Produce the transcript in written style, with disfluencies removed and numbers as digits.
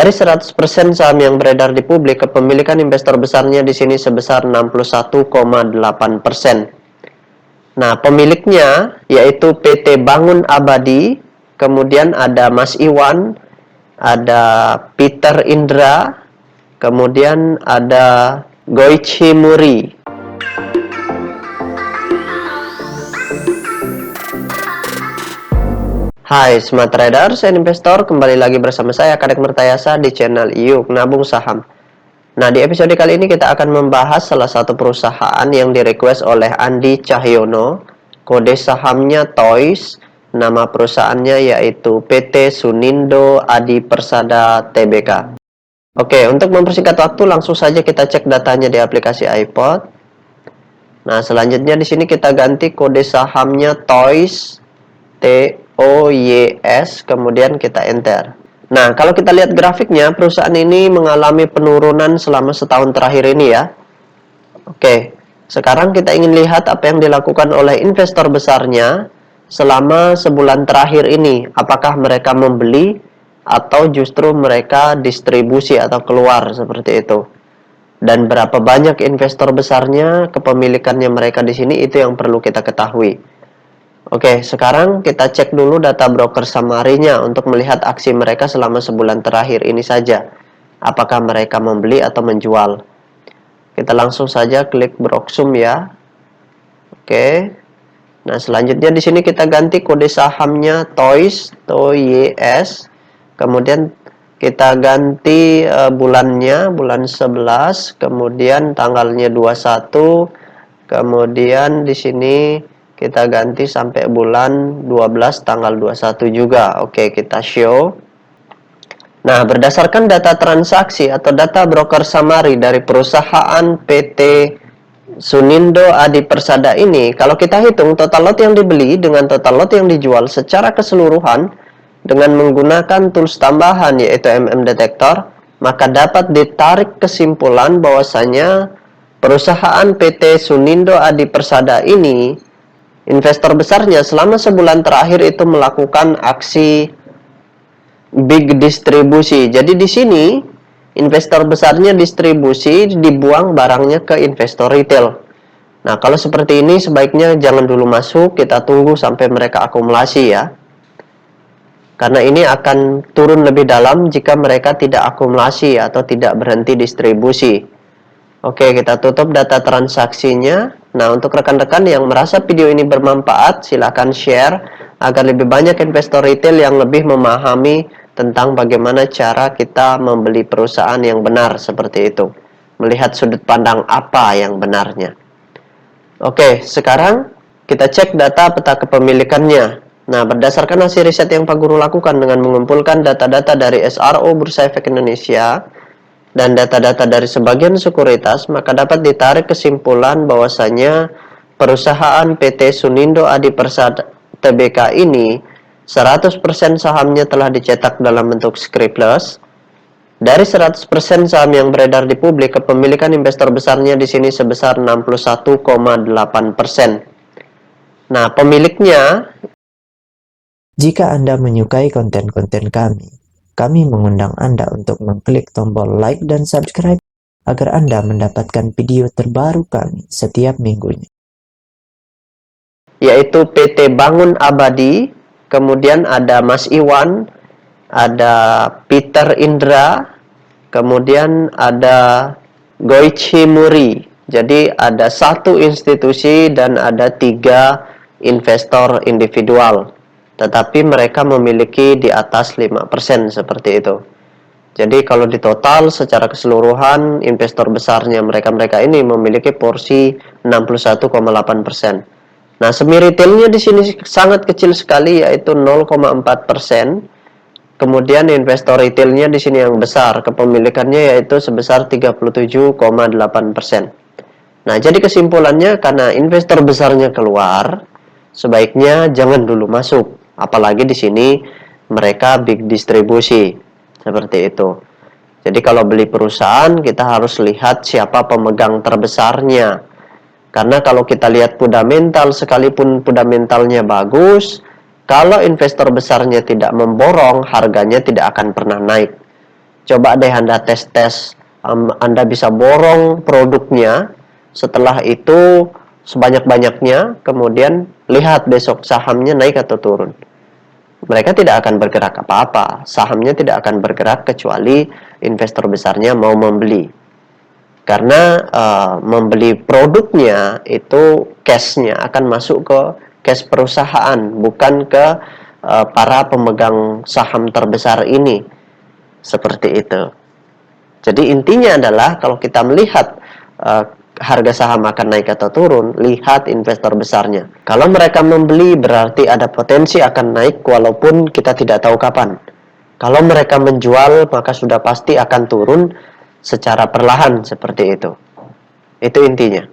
Dari 100% saham yang beredar di publik, kepemilikan investor besarnya di sini sebesar 61,8%. Nah, pemiliknya yaitu PT Bangun Abadi, kemudian ada Mas Iwan, ada Peter Indra, kemudian ada Goichi Muri. Hai Smart Traders and Investor, kembali lagi bersama saya Kadek Mertayasa di channel Yuk Nabung Saham. Nah, di episode kali ini kita akan membahas salah satu perusahaan yang direquest oleh Andi Cahyono. Kode sahamnya TOYS, nama perusahaannya yaitu PT Sunindo Adi Persada Tbk. Oke, untuk mempersingkat waktu langsung saja kita cek datanya di aplikasi iPod. Nah, selanjutnya di sini kita ganti kode sahamnya TOYS, TOYS, kemudian kita enter. Nah, kalau kita lihat grafiknya, perusahaan ini mengalami penurunan selama setahun terakhir ini ya. Oke, sekarang kita ingin lihat apa yang dilakukan oleh investor besarnya selama sebulan terakhir ini. Apakah mereka membeli atau justru mereka distribusi atau keluar seperti itu. Dan berapa banyak investor besarnya, kepemilikannya mereka di sini, itu yang perlu kita ketahui. Oke, sekarang kita cek dulu data broker summary-nya untuk melihat aksi mereka selama sebulan terakhir ini saja. Apakah mereka membeli atau menjual. Kita langsung saja klik Broksum ya. Oke. Nah, selanjutnya di sini kita ganti kode sahamnya TOYS, TOYS. Kemudian kita ganti bulannya, bulan 11, kemudian tanggalnya 21, kemudian di sini kita ganti sampai bulan 12 tanggal 21 juga. Oke, kita show. Nah, berdasarkan data transaksi atau data broker summary dari perusahaan PT Sunindo Adi Persada ini, kalau kita hitung total lot yang dibeli dengan total lot yang dijual secara keseluruhan dengan menggunakan tools tambahan yaitu Detektor, maka dapat ditarik kesimpulan bahwasanya perusahaan PT Sunindo Adi Persada ini, investor besarnya selama sebulan terakhir itu melakukan aksi big distribusi. Jadi di sini investor besarnya distribusi, dibuang barangnya ke investor retail. Nah, kalau seperti ini sebaiknya jangan dulu masuk, kita tunggu sampai mereka akumulasi ya. Karena ini akan turun lebih dalam jika mereka tidak akumulasi atau tidak berhenti distribusi. Oke, kita tutup data transaksinya. Nah, untuk rekan-rekan yang merasa video ini bermanfaat, silakan share agar lebih banyak investor retail yang lebih memahami tentang bagaimana cara kita membeli perusahaan yang benar seperti itu. Melihat sudut pandang apa yang benarnya. Oke, sekarang kita cek data peta kepemilikannya. Nah, berdasarkan hasil riset yang Pak Guru lakukan dengan mengumpulkan data-data dari SRO Bursa Efek Indonesia dan data-data dari sebagian sekuritas, maka dapat ditarik kesimpulan bahwasanya perusahaan PT Sunindo Adi Persada Tbk ini 100% sahamnya telah dicetak dalam bentuk scriptless. Dari 100% saham yang beredar di publik, kepemilikan investor besarnya di sini sebesar 61,8%. Nah, pemiliknya, jika Anda menyukai konten-konten kami mengundang Anda untuk mengklik tombol like dan subscribe agar Anda mendapatkan video terbaru kami setiap minggunya. Yaitu PT Bangun Abadi, kemudian ada Mas Iwan, ada Peter Indra, kemudian ada Goichi Muri. Jadi ada satu institusi dan ada 3 investor individual. Tetapi mereka memiliki di atas 5% seperti itu. Jadi kalau di total secara keseluruhan investor besarnya mereka ini memiliki porsi 61,8%. Nah, semi retailnya di sini sangat kecil sekali yaitu 0,4%. Kemudian investor retailnya di sini yang besar, kepemilikannya yaitu sebesar 37,8%. Nah, jadi kesimpulannya karena investor besarnya keluar, sebaiknya jangan dulu masuk. Apalagi di sini mereka big distribusi seperti itu. Jadi kalau beli perusahaan kita harus lihat siapa pemegang terbesarnya. Karena kalau kita lihat fundamental, sekalipun fundamentalnya bagus, kalau investor besarnya tidak memborong, harganya tidak akan pernah naik. Coba deh Anda tes-tes, Anda bisa borong produknya, setelah itu sebanyak-banyaknya, kemudian lihat besok sahamnya naik atau turun. Mereka tidak akan bergerak apa-apa, sahamnya tidak akan bergerak kecuali investor besarnya mau membeli. Karena membeli produknya itu cashnya akan masuk ke cash perusahaan, bukan ke para pemegang saham terbesar ini. Seperti itu. Jadi intinya adalah kalau kita melihat harga saham akan naik atau turun, lihat investor besarnya. Kalau mereka membeli berarti ada potensi akan naik walaupun kita tidak tahu kapan. Kalau mereka menjual maka sudah pasti akan turun secara perlahan seperti itu. Itu intinya.